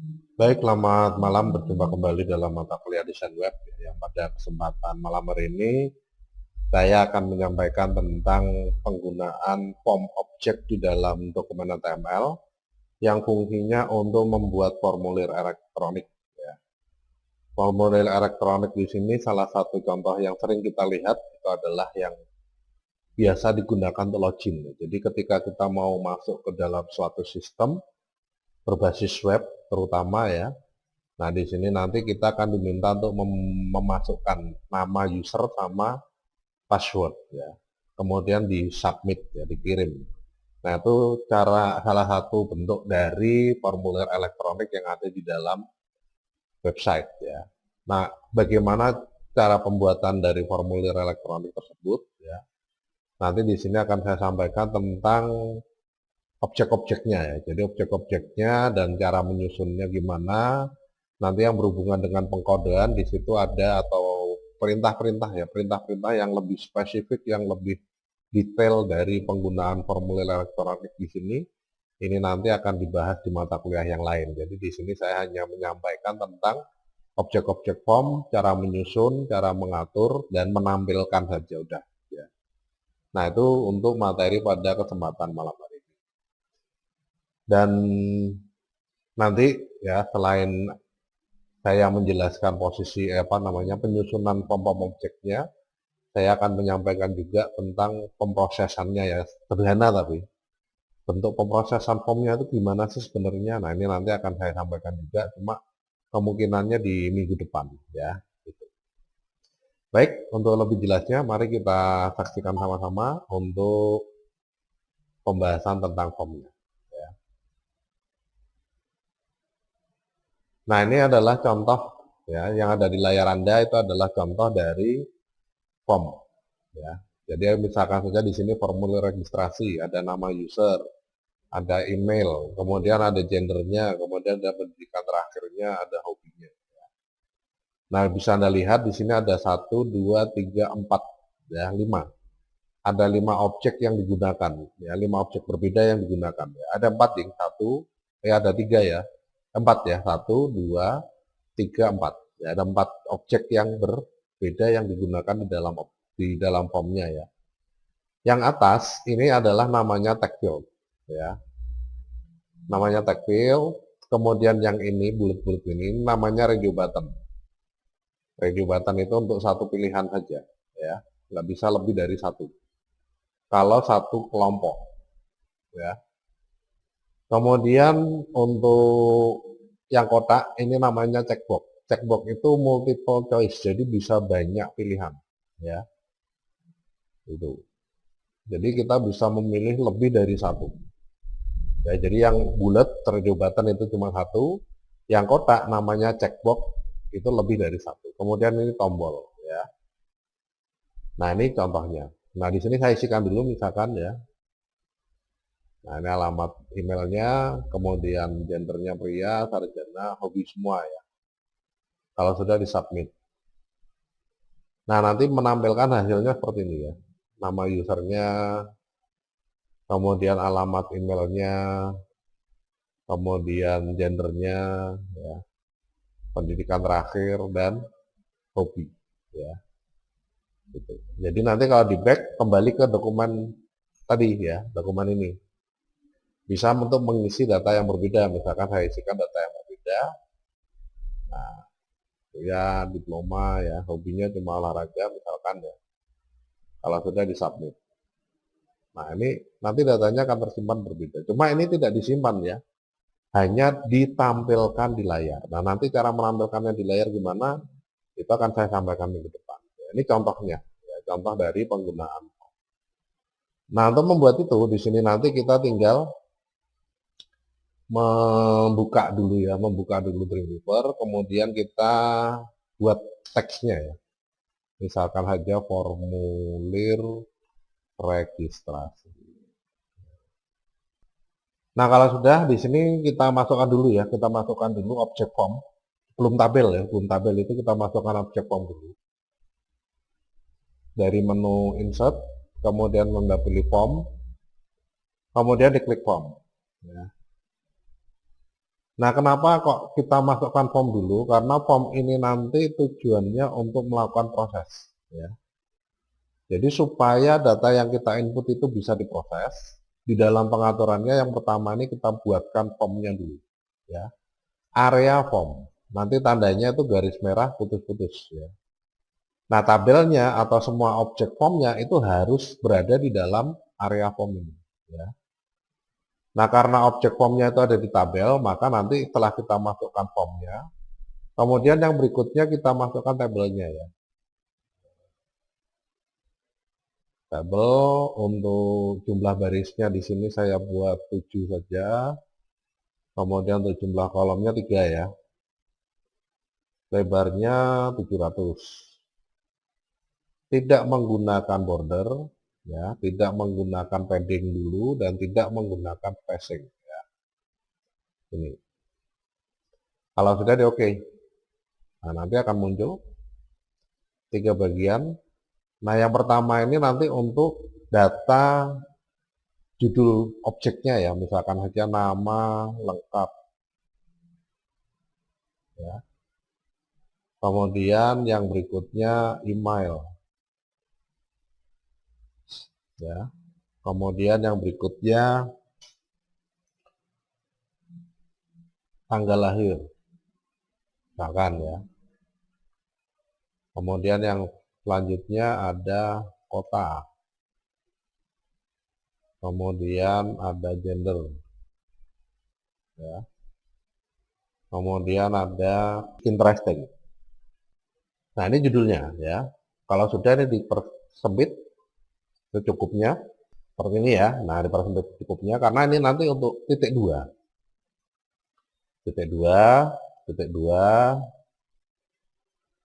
Baik, selamat malam. Berjumpa kembali dalam mata kuliah desain web. Yang pada kesempatan malam hari ini, saya akan menyampaikan tentang penggunaan form object di dalam dokumen HTML yang fungsinya untuk membuat formulir elektronik. Ya. Formulir elektronik di sini salah satu contoh yang sering kita lihat itu adalah yang biasa digunakan untuk login. Jadi ketika kita mau masuk ke dalam suatu sistem berbasis web terutama ya. Nah, di sini nanti kita akan diminta untuk memasukkan nama user sama password ya. Kemudian di submit ya, dikirim. Nah, itu salah satu bentuk dari formulir elektronik yang ada di dalam website ya. Nah, bagaimana cara pembuatan dari formulir elektronik tersebut ya. Nanti di sini akan saya sampaikan tentang objek-objeknya ya. Jadi objek-objeknya dan cara menyusunnya gimana. Nanti yang berhubungan dengan pengkodean di situ ada atau perintah-perintah ya, perintah-perintah yang lebih spesifik, yang lebih detail dari penggunaan formulir elektronik di sini. Ini nanti akan dibahas di mata kuliah yang lain. Jadi di sini saya hanya menyampaikan tentang objek-objek form, cara menyusun, cara mengatur, dan menampilkan saja udah. Ya. Nah itu untuk materi pada kesempatan malam hari ini. Dan nanti ya selain saya menjelaskan posisi penyusunan pom-pom objeknya, saya akan menyampaikan juga tentang pemrosesannya ya, sederhana tapi bentuk pemrosesan formnya itu gimana sih sebenarnya. Nah ini nanti akan saya sampaikan juga, cuma kemungkinannya di minggu depan ya. Gitu. Baik, untuk lebih jelasnya mari kita saksikan sama-sama untuk pembahasan tentang formnya. Ya. Nah ini adalah contoh ya yang ada di layar Anda itu adalah contoh dari form ya. Jadi misalkan saja di sini formulir registrasi, ada nama user, ada email, kemudian ada gendernya, kemudian ada pendidikan terakhirnya, ada hobinya. Nah, bisa Anda lihat di sini ada 1, 2, 3, 4, ya, 5. Ada 5 objek yang digunakan, ya, 5 objek berbeda yang digunakan. Ya. Ada 4 nih, ada 3 ya, 4 ya, 1, 2, 3, 4. Ya, ada 4 objek yang berbeda yang digunakan di dalam formnya ya. Yang atas ini adalah namanya tag field, ya. Namanya tag field. Kemudian yang ini bulat-bulat ini namanya radio button. Radio button itu untuk satu pilihan saja, ya. Nggak bisa lebih dari satu. Kalau satu kelompok, ya. Kemudian untuk yang kotak ini namanya checkbox. Checkbox itu multiple choice, jadi bisa banyak pilihan, ya. Itu. Jadi kita bisa memilih lebih dari satu. Ya, jadi yang bulat terjobatan itu cuma satu, yang kotak namanya checkbox itu lebih dari satu. Kemudian ini tombol, ya. Nah ini contohnya. Nah di sini saya isikan dulu misalkan ya. Nah ini alamat emailnya, kemudian gendernya pria, sarjana, hobi semua ya. Kalau sudah disubmit. Nah nanti menampilkan hasilnya seperti ini ya. Nama usernya, kemudian alamat emailnya, kemudian gendernya, ya, pendidikan terakhir dan hobi, ya. Gitu. Jadi nanti kalau di back kembali ke dokumen tadi ya, dokumen ini. Bisa untuk mengisi data yang berbeda, misalkan saya isikan data yang berbeda. Nah, ya diploma ya, hobinya cuma olahraga misalkan ya. Kalau sudah disubmit. Nah, ini nanti datanya akan tersimpan berbeda. Cuma ini tidak disimpan ya. Hanya ditampilkan di layar. Nah, nanti cara menampilkannya di layar gimana? Itu akan saya sampaikan minggu depan. Ya, ini contohnya, ya, contoh dari penggunaan. Nah, untuk membuat itu, di sini nanti kita tinggal membuka dulu Dreamweaver, kemudian kita buat teksnya ya. Misalkan saja formulir registrasi. Nah, kalau sudah di sini kita masukkan dulu ya, kita masukkan dulu objek form. Belum tabel ya, belum tabel itu kita masukkan objek form dulu. Dari menu insert, kemudian Anda pilih form, kemudian diklik form. Ya. Nah, kenapa kok kita masukkan form dulu? Karena form ini nanti tujuannya untuk melakukan proses, ya. Jadi supaya data yang kita input itu bisa diproses, di dalam pengaturannya yang pertama ini kita buatkan formnya dulu, ya. Area form, nanti tandanya itu garis merah putus-putus, ya. Nah, tabelnya atau semua objek formnya itu harus berada di dalam area form ini, ya. Nah, karena objek formnya itu ada di tabel, maka nanti setelah kita masukkan formnya, kemudian yang berikutnya kita masukkan tabelnya, ya. Tabel untuk jumlah barisnya di sini saya buat 7 saja. Kemudian untuk jumlah kolomnya 3, ya. Lebarnya 700. Tidak menggunakan border, ya, tidak menggunakan padding dulu dan tidak menggunakan spacing, ya. Ini. Kalau sudah di oke. Nah, nanti akan muncul 3 bagian. Nah, yang pertama ini nanti untuk data judul objeknya, ya, misalkan saja nama lengkap, ya. Kemudian yang berikutnya email, ya. Kemudian yang berikutnya tanggal lahir, misalkan, ya. Kemudian yang selanjutnya ada kota, kemudian ada gender, ya. Kemudian ada interesting. Nah, ini judulnya, ya. Kalau sudah ini dipersempit secukupnya seperti ini, ya. Nah, dipersempit cukupnya karena ini nanti untuk titik 2. Titik 2, titik 2,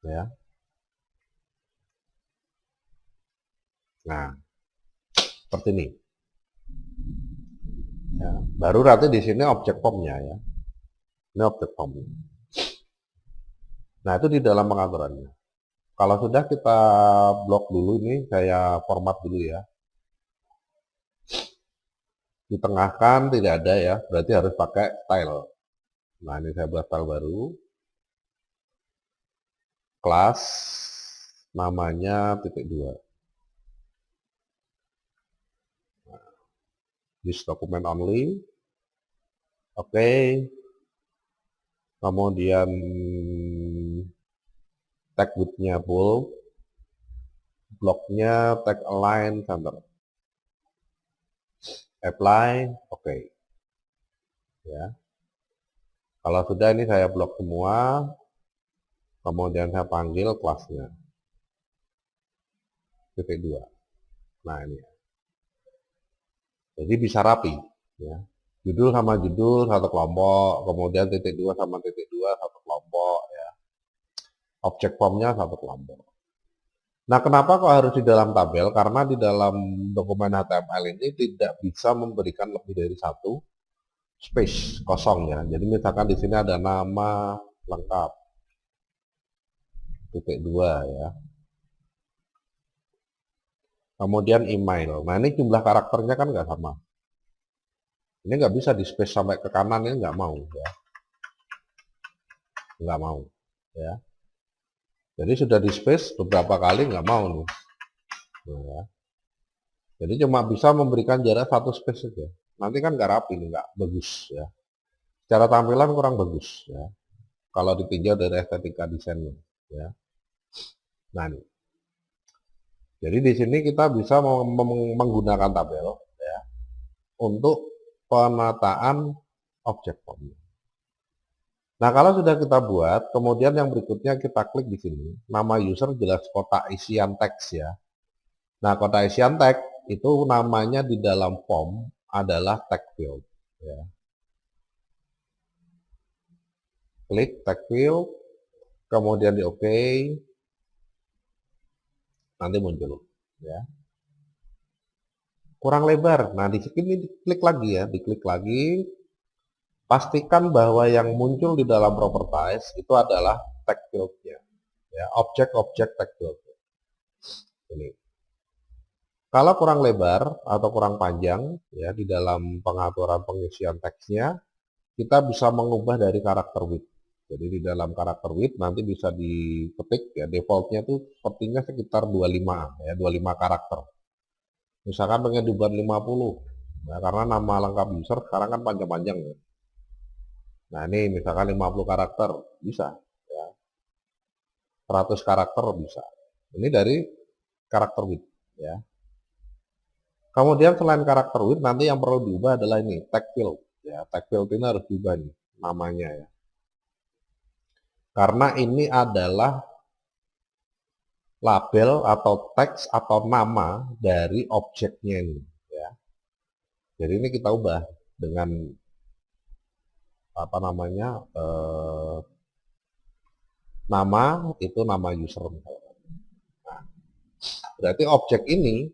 ya. Nah, seperti ini. Ya, baru nanti di sini objek formnya, ya. Ini objek formnya. Nah, itu di dalam pengaturannya. Kalau sudah kita blok dulu, ini saya format dulu, ya. Ditengahkan tidak ada, ya, berarti harus pakai style. Nah, ini saya buat style baru. Kelas namanya titik 2. This document only. Oke. Kemudian tag width-nya bold. Bloknya tag align center. Apply, oke. Ya. Kalau sudah ini saya blok semua. Kemudian saya panggil kelasnya. Titik 2. Nah, ini. Jadi bisa rapi, ya. Judul sama judul satu kelompok, kemudian titik 2 sama titik 2 satu kelompok, ya. Objek formnya satu kelompok. Nah, kenapa kok harus di dalam tabel? Karena di dalam dokumen HTML ini tidak bisa memberikan lebih dari satu space kosong, ya. Jadi misalkan di sini ada nama lengkap, titik 2, ya. Kemudian email. Nah, ini jumlah karakternya kan nggak sama. Ini nggak bisa di space sampai ke kanan, ini nggak mau, ya. Nggak mau, ya. Jadi sudah di space beberapa kali nggak mau nih. Nah, ya. Jadi cuma bisa memberikan jarak satu space saja. Nanti kan nggak rapi nih, nggak bagus, ya. Secara tampilan kurang bagus, ya. Kalau ditinjau dari estetika desainnya, ya. Nah, nih. Jadi di sini kita bisa menggunakan tabel, ya, untuk penataan objek form. Nah, kalau sudah kita buat, kemudian yang berikutnya kita klik di sini, nama user jelas kotak isian teks, ya. Nah, kotak isian teks itu namanya di dalam form adalah tag field, ya. Klik tag field, kemudian di OK, nanti muncul, ya. Kurang lebar. Nah, di sini diklik lagi, ya, diklik lagi. Pastikan bahwa yang muncul di dalam properties itu adalah tag field-nya, ya, objek-objek tag field. Ini. Kalau kurang lebar atau kurang panjang, ya, di dalam pengaturan pengisian teksnya, kita bisa mengubah dari karakter width. Jadi di dalam karakter width nanti bisa diketik ya, defaultnya tuh sepertinya sekitar 25 ya, 25 karakter. Misalkan pengen dibuat 50, nah, karena nama lengkap user sekarang kan panjang-panjang ya. Nah ini misalkan 50 karakter bisa ya, 100 karakter bisa. Ini dari karakter width ya. Kemudian selain karakter width nanti yang perlu diubah adalah ini tag field ya. Tag field ini harus diubah nih namanya ya. Karena ini adalah label atau teks atau nama dari objeknya ini ya. Jadi ini kita ubah dengan apa namanya nama itu nama user. Nah, berarti objek ini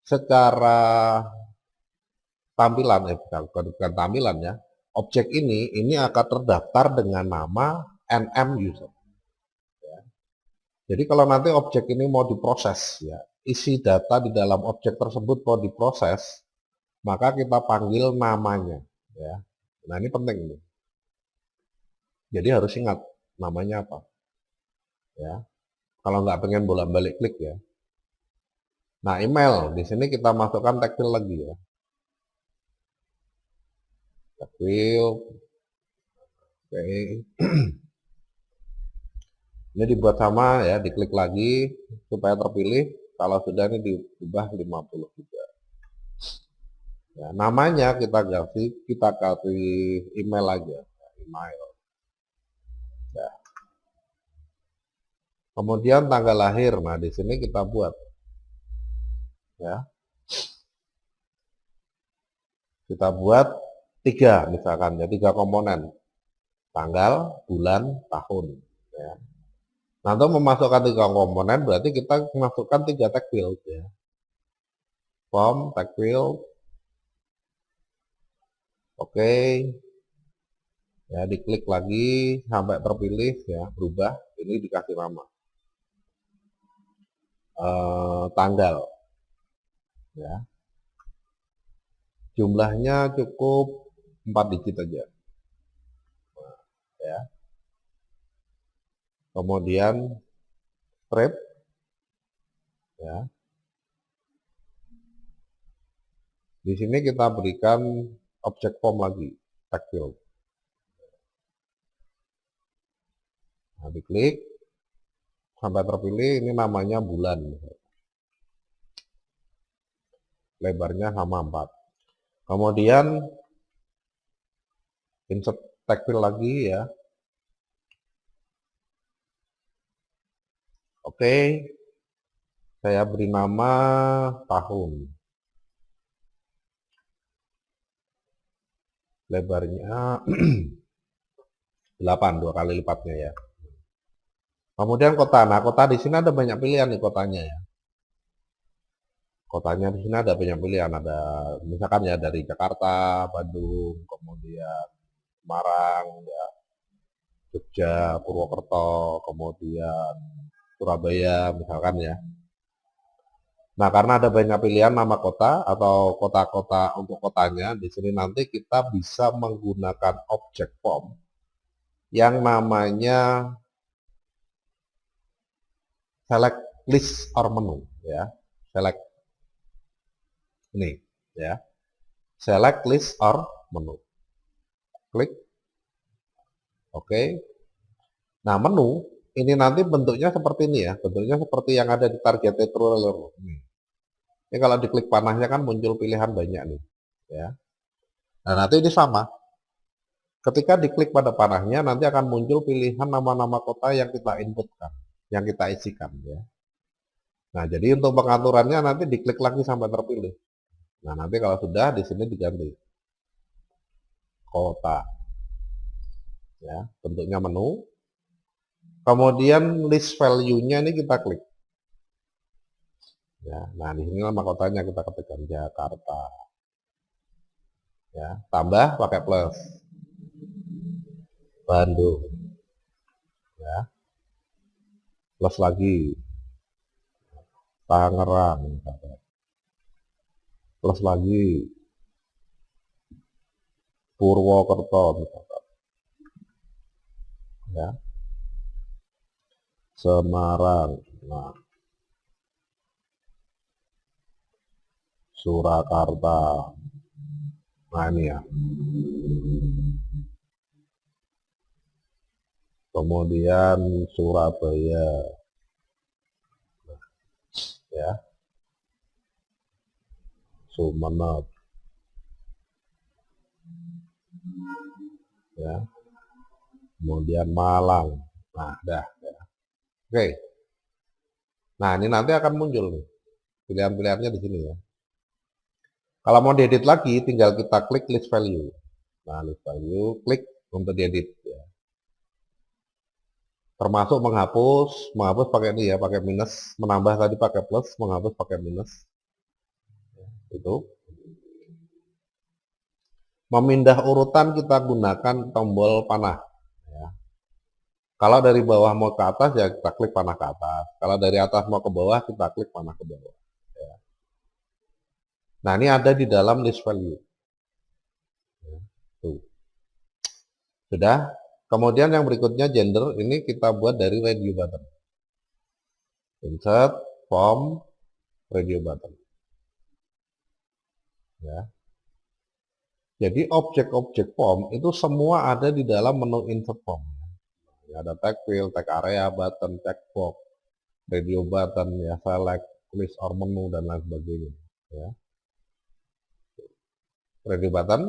secara tampilan bukan tampilan ya. Objek ini akan terdaftar dengan nama nm user. Ya. Jadi kalau nanti objek ini mau diproses ya, isi data di dalam objek tersebut mau diproses, maka kita panggil namanya ya. Nah ini penting nih. Jadi harus ingat namanya apa ya. Kalau nggak pengen bolak-balik klik ya. Nah email di sini kita masukkan tag field lagi ya. Tag field. Oke. Ini dibuat sama ya, diklik lagi supaya terpilih. Kalau sudah ini diubah 50 juga. Ya, namanya kita kasih email aja, email. Ya. Kemudian tanggal lahir, nah di sini kita buat, ya. Kita buat 3 misalkan, ya 3 komponen, tanggal, bulan, tahun. Ya. Nah untuk memasukkan 3 komponen berarti kita masukkan 3 tag field, ya. Form, tag field, oke. Ya diklik lagi sampai terpilih ya, berubah, ini dikasih nama tanggal ya, jumlahnya cukup 4 digit aja ya. Kemudian strip ya, di sini kita berikan objek form lagi, tag field. Nah, diklik sampai terpilih, ini namanya bulan, lebarnya sama 4. Kemudian insert tag field lagi ya. Oke, saya beri nama tahun, lebarnya 8, 2 kali lipatnya ya. Kemudian kota, nah kota di sini ada banyak pilihan nih kotanya ya. Kotanya di sini ada banyak pilihan, ada misalkan ya dari Jakarta, Bandung, kemudian Semarang, ya, Jogja, Purwokerto, kemudian Surabaya, misalkan ya. Nah, karena ada banyak pilihan nama kota atau kota-kota untuk kotanya, di sini nanti kita bisa menggunakan objek form yang namanya select list or menu ya. Select ini ya. Select list or menu. Klik. Oke. Nah, menu ini nanti bentuknya seperti ini ya. Bentuknya seperti yang ada di target tutorial. Ini kalau diklik panahnya kan muncul pilihan banyak nih, ya. Nah, nanti ini sama. Ketika diklik pada panahnya nanti akan muncul pilihan nama-nama kota yang kita inputkan, yang kita isikan, ya. Nah, jadi untuk pengaturannya nanti diklik lagi sampai terpilih. Nah, nanti kalau sudah di sini diganti kota, ya, bentuknya menu. Kemudian list value-nya ini kita klik. Ya, nah di sini nama kotanya kita ketikkan Jakarta. Ya, tambah pakai plus. Bandung. Ya. Plus lagi. Tangerang. Plus lagi. Purwokerto misalkan. Ya. Semarang. Nah, Surakarta. Nah, ini ya. Kemudian Surabaya. Ya. Sumeneb. Ya. Kemudian Malang. Nah, dah. Ya. Oke. Nah, ini nanti akan muncul nih. Pilihan-pilihannya di sini ya. Kalau mau diedit lagi, tinggal kita klik list value. Nah, list value, klik untuk diedit. Ya. Termasuk menghapus pakai ini ya, pakai minus, menambah tadi pakai plus, menghapus pakai minus. Itu. Memindah urutan kita gunakan tombol panah. Ya. Kalau dari bawah mau ke atas ya kita klik panah ke atas. Kalau dari atas mau ke bawah kita klik panah ke bawah. Ya. Nah, ini ada di dalam list value. Ya. Tuh. Sudah. Kemudian yang berikutnya gender, ini kita buat dari radio button. Insert, form, radio button. Ya. Jadi objek-objek form itu semua ada di dalam menu insert form. Ya, ada tag field, tag area, button, tag box, radio button, ya select, list or menu dan lain sebagainya. Ya. Radio button,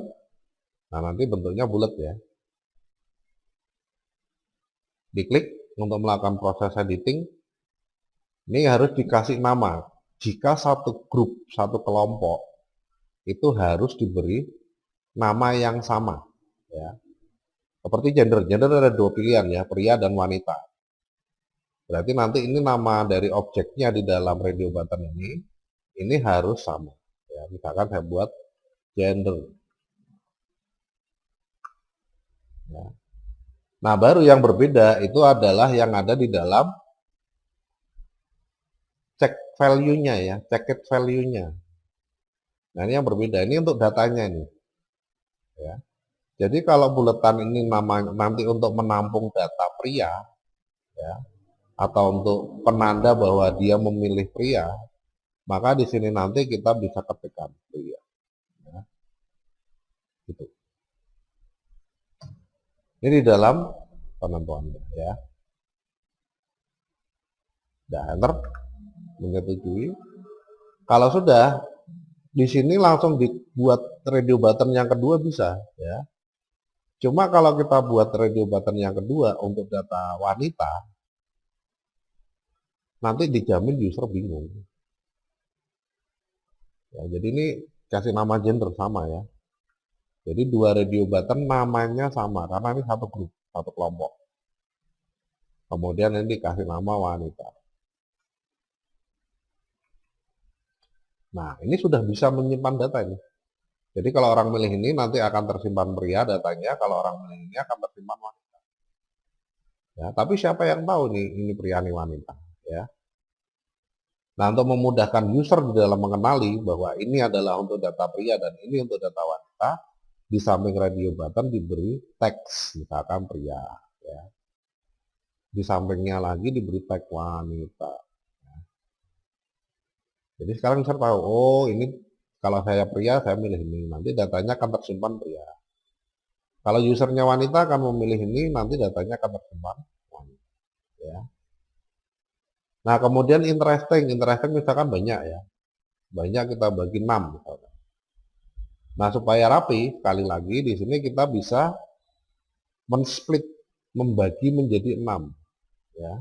nah nanti bentuknya bulat ya. Diklik untuk melakukan proses editing. Ini harus dikasih nama. Jika satu grup, satu kelompok itu harus diberi nama yang sama. Ya. Seperti gender ada dua pilihan ya, pria dan wanita. Berarti nanti ini nama dari objeknya di dalam radio button ini harus sama. Ya, misalkan saya buat gender. Ya. Nah, baru yang berbeda itu adalah yang ada di dalam check value-nya ya, checked value-nya. Nah, ini yang berbeda. Ini untuk datanya nih. Ya. Jadi kalau buletan ini nanti untuk menampung data pria, ya, atau untuk penanda bahwa dia memilih pria, maka di sini nanti kita bisa ketikkan pria. Ya. Gitu. Ini di dalam penentuannya ya. Nah, enter menyetujui. Kalau sudah di sini langsung dibuat radio button yang kedua bisa ya. Cuma kalau kita buat radio button yang kedua untuk data wanita, nanti dijamin user bingung. Ya, jadi ini kasih nama gender sama ya. Jadi dua radio button namanya sama karena ini satu grup, satu kelompok. Kemudian ini dikasih nama wanita. Nah, ini sudah bisa menyimpan data ini. Jadi kalau orang milih ini nanti akan tersimpan pria datanya, kalau orang milih ini akan tersimpan wanita. Ya, tapi siapa yang tahu nih ini pria ini wanita, ya. Nah, untuk memudahkan user di dalam mengenali bahwa ini adalah untuk data pria dan ini untuk data wanita, di samping radio button diberi teks, misalkan pria, ya. Di sampingnya lagi diberi tag wanita. Jadi sekarang user tahu, oh ini kalau saya pria, saya milih ini. Nanti datanya akan tersimpan pria. Kalau usernya wanita akan memilih ini, nanti datanya akan tersimpan wanita. Ya. Nah, kemudian interesting misalkan banyak ya. Banyak kita bagi 6 misalkan. Nah, supaya rapi, sekali lagi di sini kita bisa men-split, membagi menjadi 6. Ya.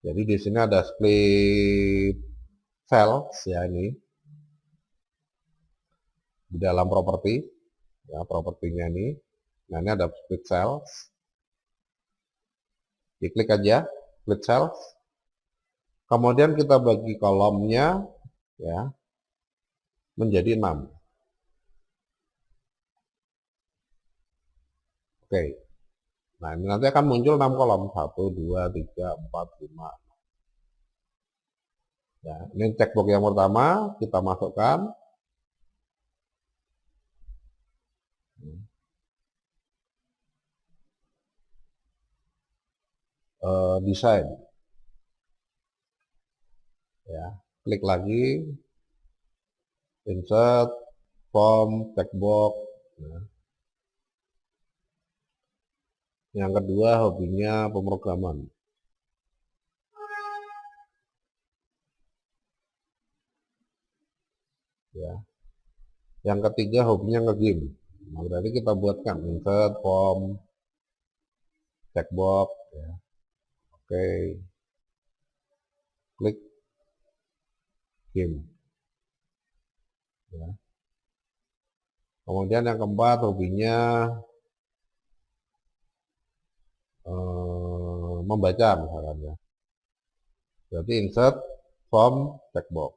Jadi di sini ada split cells ya ini. Di dalam properti, ya propertinya ini. Nah, ini ada split cells. Diklik aja split cells. Kemudian kita bagi kolomnya ya menjadi 6. Oke. Nah, ini nanti akan muncul 6 kolom. 1, 2, 3, 4, 5. Ya, ini checkbox yang pertama kita masukkan. desain, ya. Klik lagi, insert, form, checkbox. Ya. Yang kedua hobinya pemrograman. Ya. Yang ketiga hobinya nge-game. Nah, berarti kita buatkan insert, form, checkbox. Ya. Oke, klik game. Ya. Kemudian yang keempat hobinya membaca misalkan ya. Berarti insert, form, checkbox.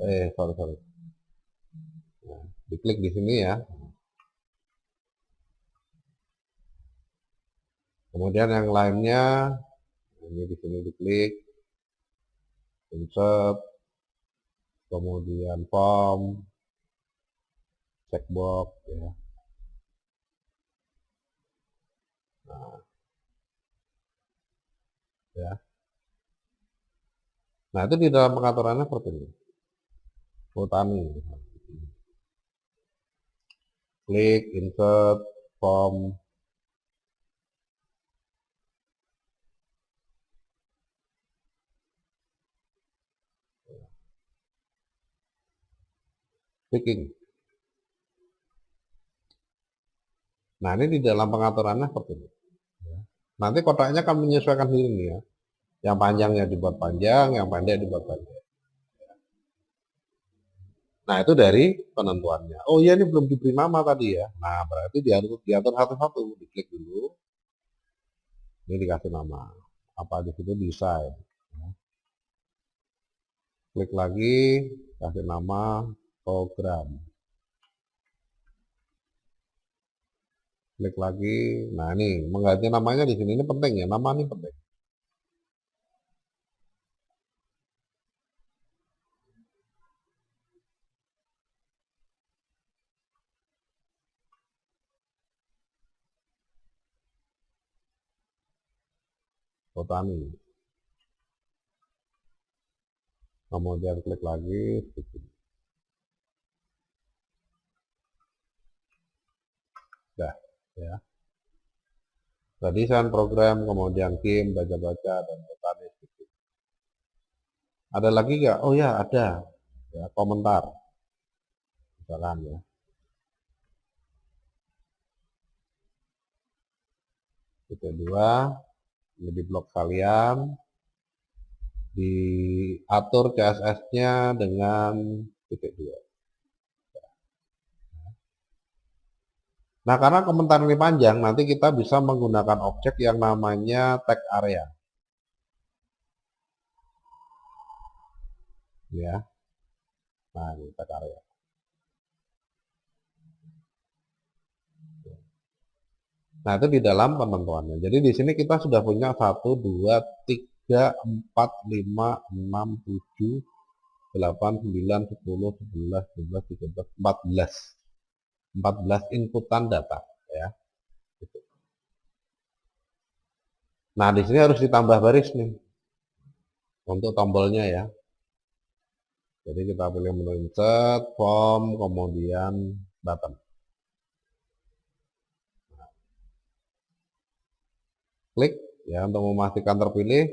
Sorry. Nah, diklik di sini ya. Kemudian yang lainnya ini di sini diklik, insert, kemudian form, checkbox ya. Nah, ya. Nah, itu di dalam pengaturannya seperti ini. Botani. Klik, insert, form, clicking. Nah, ini di dalam pengaturannya seperti ini. Nanti kotaknya akan menyesuaikan sendiri nih ya. Yang panjangnya dibuat panjang, yang pendek dibuat pendek. Nah, itu dari penentuannya. Oh iya, ini belum diberi nama tadi ya. Nah, berarti diatur satu-satu. Diklik dulu. Ini dikasih nama. Apa di situ desain. Klik lagi, kasih nama program. Klik lagi. Nah, ini mengganti namanya di sini ini penting ya. Nama ini penting. Botani. Kemudian klik lagi. Dah, ya. Desain program, kemudian game, baca-baca, dan botani. Ada lagi nggak? Oh ya, ada. Ya, komentar. Misalkan ya. Titik 2, ini di blok kalian. Diatur CSS-nya dengan titik 2. Nah, karena komentar ini panjang, nanti kita bisa menggunakan objek yang namanya tag area. Ya. Nah, ini tag area. Nah, itu di dalam penentuannya. Jadi di sini kita sudah punya 1, 2, 3, 4, 5, 6, 7, 8, 9, 10, 11, 12, 13, 14. 14 inputan data ya. Nah, di sini harus ditambah baris nih untuk tombolnya ya. Jadi kita pilih menu insert, form, kemudian button. Klik ya untuk memastikan terpilih.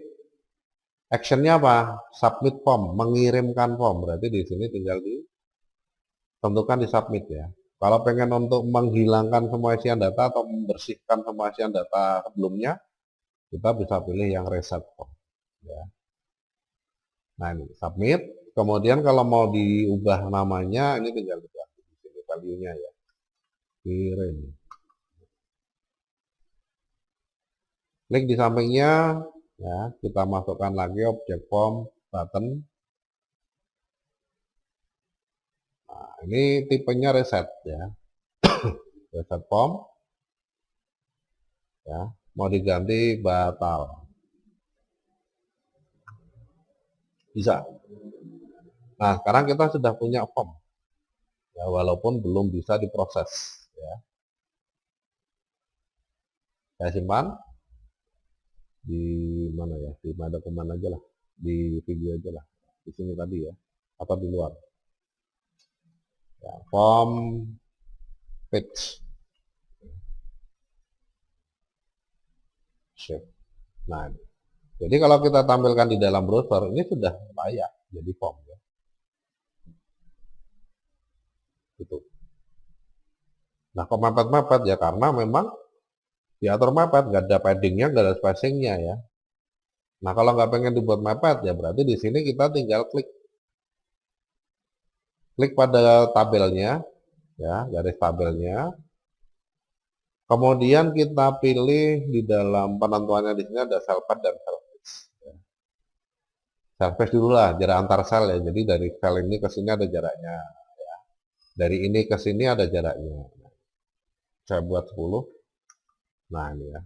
Actionnya apa? Submit form, mengirimkan form. Berarti di sini tinggal ditentukan di submit ya. Kalau pengen untuk menghilangkan semua isian data atau membersihkan semua isian data sebelumnya, kita bisa pilih yang reset form. Ya. Nah ini submit. Kemudian kalau mau diubah namanya, ini tinggal diganti di sini value-nya ya. Kirim. Klik di sampingnya, ya kita masukkan lagi objek form button. Nah, ini tipenya reset ya. Reset form. Ya, mau diganti batal. Bisa. Nah, sekarang kita sudah punya form. ya, walaupun belum bisa diproses. Ya. Saya simpan di mana ya, di dokumen aja lah, di video aja lah, di sini tadi ya, atau di luar. Ya, form page shape. Nah, jadi kalau kita tampilkan di dalam browser ini sudah layak jadi form ya. Gitu. Nah, kok mepet-mepet ya karena memang diatur mepet, nggak ada paddingnya, nggak ada spacingnya ya. Nah, kalau nggak pengen dibuat mepet ya berarti di sini kita tinggal klik pada tabelnya ya, garis tabelnya. Kemudian kita pilih di dalam penentuannya di sini ada cell path dan cell space. Cell space dulu lah, jarak antar sel ya. Jadi dari sel ini ke sini ada jaraknya. Ya. Dari ini ke sini ada jaraknya. Saya buat 10. Nah ini ya,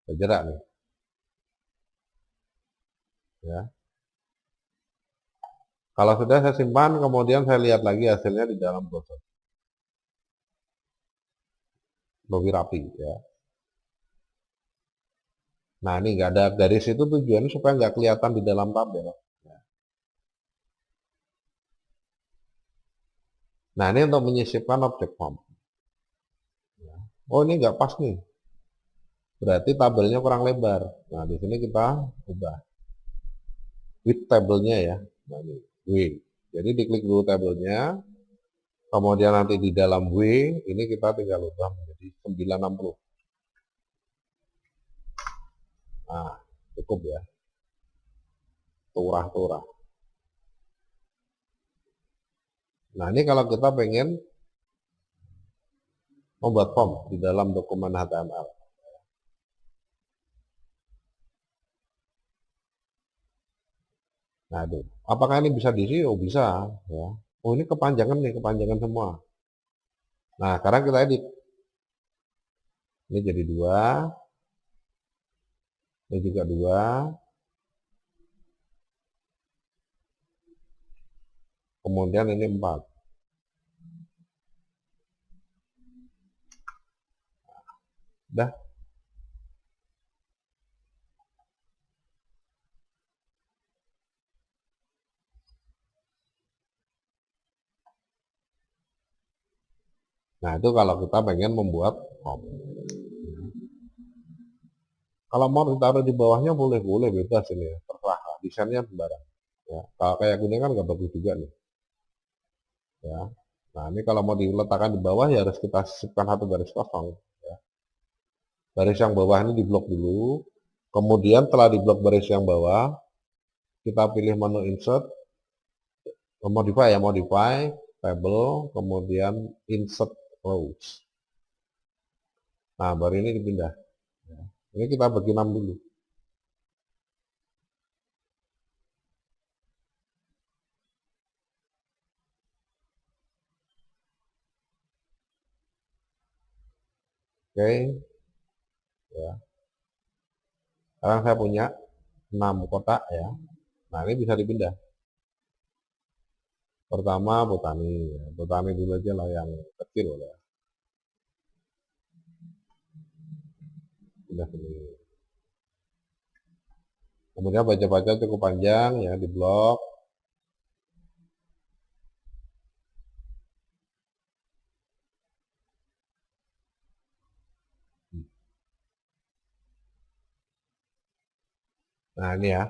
ada jarak nih. Ya. Kalau sudah saya simpan, kemudian saya lihat lagi hasilnya di dalam browser. Lebih rapi ya. Nah ini nggak ada garis itu tujuannya supaya nggak kelihatan di dalam tabel. Nah ini untuk menyisipkan objek form. Oh ini nggak pas nih. Berarti tabelnya kurang lebar. Nah di sini kita ubah width tabelnya ya. Nah ini W. Jadi diklik dulu tabelnya. Kemudian nanti di dalam W ini kita tinggal ubah menjadi 960. Nah cukup ya. Turah-turah. Nah ini kalau kita pengen membuat form di dalam dokumen HTML. Nah, itu. Apakah ini bisa diisi? Oh, bisa. Ya. Oh, ini kepanjangan nih, kepanjangan semua. Nah, sekarang kita edit. Ini jadi 2. Ini juga 2. Kemudian ini 4. Udah. Nah, itu kalau kita pengen membuat form. Kalau mau ditaruh di bawahnya boleh bebas ini ya. Terserah, desainnya sembarang. Ya, kalau kayak gini kan nggak bagus juga nih. Ya. Nah, ini kalau mau diletakkan di bawah ya harus kita sisipkan satu garis kosong. Ya. Garis yang bawah ini diblok dulu. Kemudian setelah diblok garis yang bawah, kita pilih menu insert, modify ya, modify, table, kemudian insert rows. Nah, baru ini dipindah. Ini kita bagi 6 dulu. Oke, ya. Sekarang saya punya 6 kotak ya. Nah, ini bisa dipindah. Pertama botani, botani dulu aja lah yang kecil ya. Pindah sini. Kemudian baca-baca cukup panjang ya di blok. Nah ini ya,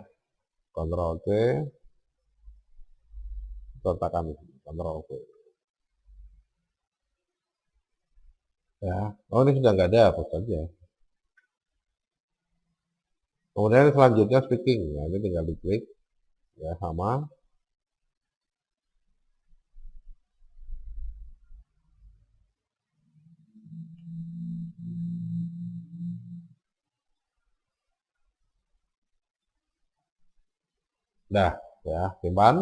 Ctrl C, letakkan Ctrl V. Ya, oh ini sudah nggak ada, hapus saja. Kemudian selanjutnya speaking, ya ini tinggal diklik, ya sama. Dah, ya simpan.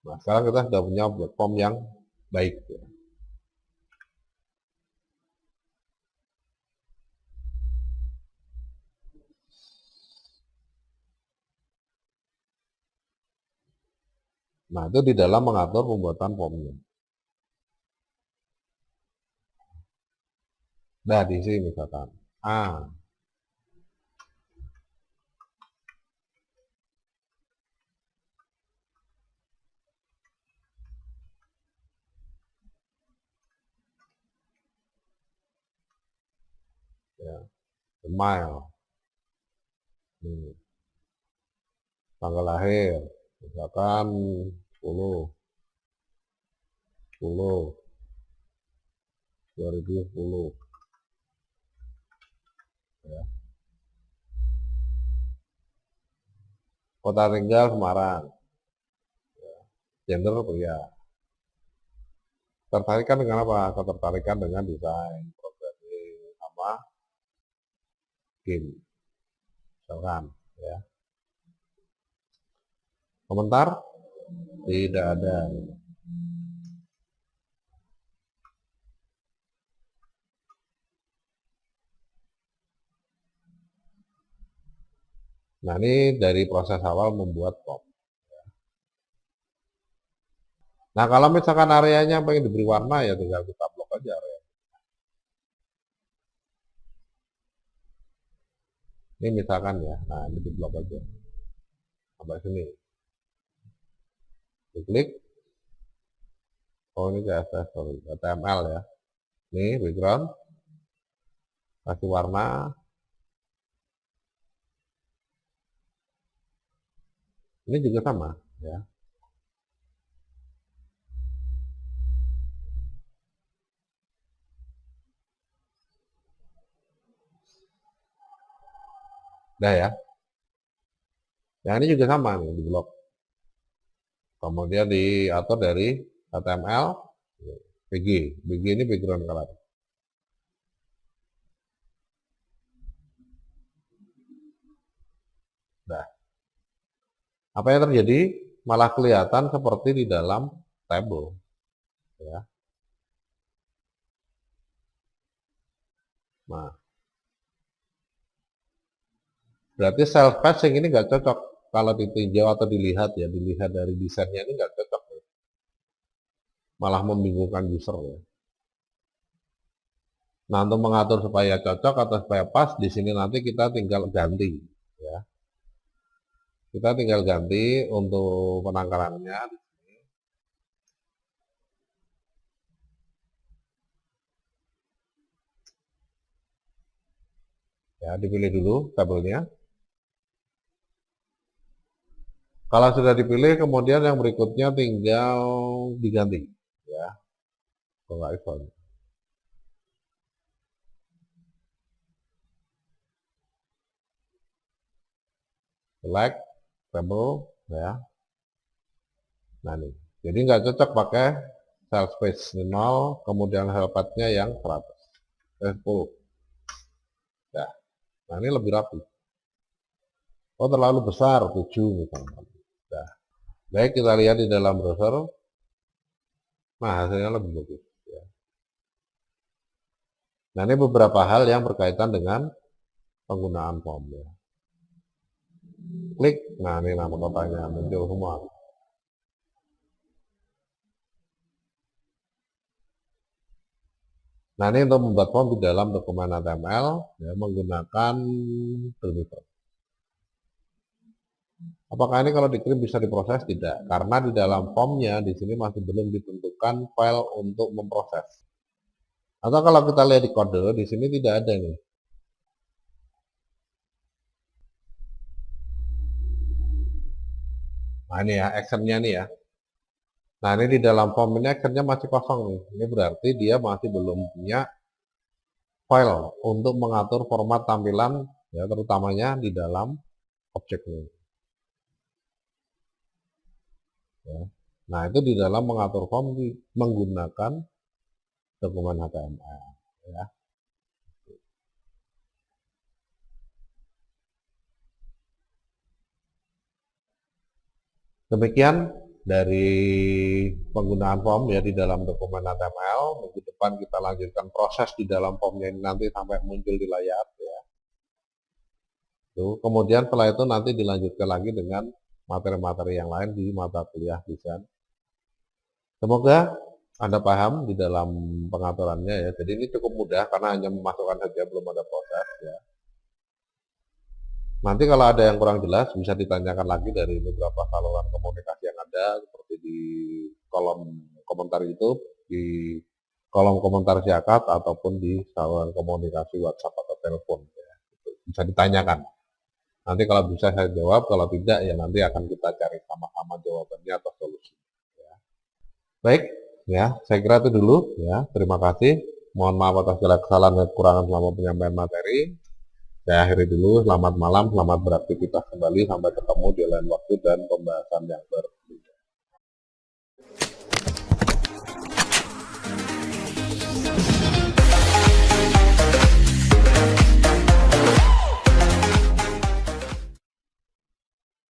Nah sekarang kita sudah punya objek form yang baik. Ya. Nah, itu di dalam mengatur pembuatan formnya. Nah, di sini misalkan A. Ya, mile. Tanggal lahir, misalkan 10 2010. Ya. Kota tinggal Semarang, gender pria. Tertarikan dengan apa? Ketertarikan dengan desain, programming, sama game, misalkan. Ya. Komentar? Tidak ada. Nah, ini dari proses awal membuat form. Nah, kalau misalkan areanya pengen diberi warna, ya tinggal kita blok aja area. Ini misalkan ya, nah ini di blok aja. Sampai sini. Diklik. Oh, ini CSS, sorry, HTML ya. Ini background. Kasih warna. Ini juga sama ya. Udah ya. Yang ini juga sama nih di blok. Kemudian diatur dari HTML, BG. BG ini background color. Nah, apa yang terjadi? Malah kelihatan seperti di dalam table. Ya. Nah, berarti self paging ini nggak cocok kalau ditinjau atau dilihat ya, dilihat dari desainnya ini nggak cocok. Malah membingungkan user ya. Nah, untuk mengatur supaya cocok atau supaya pas, di sini nanti kita tinggal ganti ya. Kita tinggal ganti untuk penangkalannya. Ya, dipilih dulu tabelnya. Kalau sudah dipilih, kemudian yang berikutnya tinggal diganti ya. Kalau iPhone. Select tabel ya. Nah, nih. Jadi nggak cocok pakai cell space 0, kemudian helpatnya yang 100. 10. Ya. Nah, ini lebih rapi. Oh, terlalu besar, 7 misalnya. Nah, baik, kita lihat di dalam browser. Nah, hasilnya lebih bagus. Ya. Nah, ini beberapa hal yang berkaitan dengan penggunaan form. Ya. Klik, nah ini nama kotanya muncul semua. Nah, ini untuk membuat form di dalam dokumen HTML ya, menggunakan Dreamweaver. Apakah ini kalau dikirim bisa diproses? Tidak, karena di dalam formnya di sini masih belum ditentukan file untuk memproses. Atau kalau kita lihat di kode, di sini tidak ada nih. Nah, ini ya, actionnya nih ya. Nah, ini di dalam form ini actionnya masih kosong nih. Ini berarti dia masih belum punya file untuk mengatur format tampilan, ya, terutamanya di dalam objeknya. Ya. Nah, itu di dalam mengatur form menggunakan dokumen HTML. Ya. Demikian dari penggunaan form ya di dalam dokumen HTML. Minggu depan kita lanjutkan proses di dalam formnya ini nanti sampai muncul di layar. Ya. Kemudian setelah itu nanti dilanjutkan lagi dengan materi-materi yang lain di mata kuliah desain Semoga Anda paham di dalam pengaturannya ya. Jadi ini cukup mudah karena hanya memasukkan saja, belum ada proses ya. Nanti kalau ada yang kurang jelas bisa ditanyakan lagi dari beberapa saluran komunikasi yang ada, seperti di kolom komentar YouTube, di kolom komentar Siakat, ataupun di saluran komunikasi WhatsApp atau telepon ya. Bisa ditanyakan. Nanti kalau bisa saya jawab, kalau tidak ya nanti akan kita cari sama-sama jawabannya atau solusi. Ya. Baik, ya saya kira itu dulu ya. Terima kasih. Mohon maaf atas segala kesalahan dan kekurangan selama penyampaian materi. Saya akhiri dulu. Selamat malam, selamat beraktivitas kembali. Sampai ketemu di lain waktu dan pembahasan yang